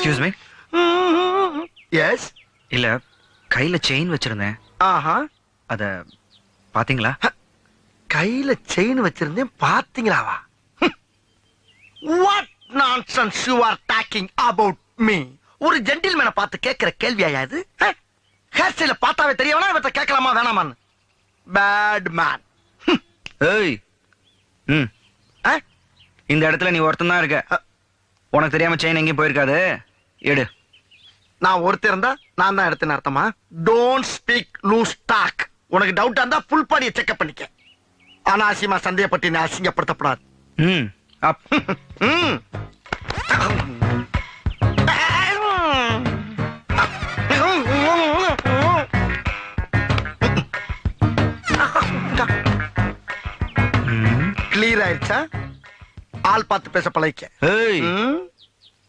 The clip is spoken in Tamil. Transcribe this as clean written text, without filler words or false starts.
Excuse me. எஸ். இல்ல, கையில செயின் வச்சிருந்தேன். ஆஹா. அத பாத்தீங்களா? கையில செயின் வச்சிருந்தேன், பாத்தீங்களாவா? What nonsense you are talking about me? ஒரு ஜென்டில்மேனை பார்த்து கேட்கிற கேள்வியா இது? ஹேர் ஸ்டைல பார்த்தாவே தெரியவனா இவற்றை கேட்கலாமா வேணாமான்னு? Bad man. ஏய், இந்த இடத்துல நீ ஒருத்தன் தான் இருக்க. உனக்கு தெரியாம செயின் எங்கேயும் போயிருக்காது. எடு. நான் ஒருத்தர் இருந்தா நான் தான் எடுத்தேன்னு அர்த்தமா? Don't speak loose talk. உனக்கு டவுட்டா இருந்தா ஃபுல் பாடியை செக்அப் பண்ணிக்க. அனாவசியமா சந்தேகப்பட்டு நீ அசிங்கப்படுத்தப்படாது. அப். கிளியர் ஆயிடுச்சா? ஆள் பார்த்து பேச பழகிக்க. ஏய்,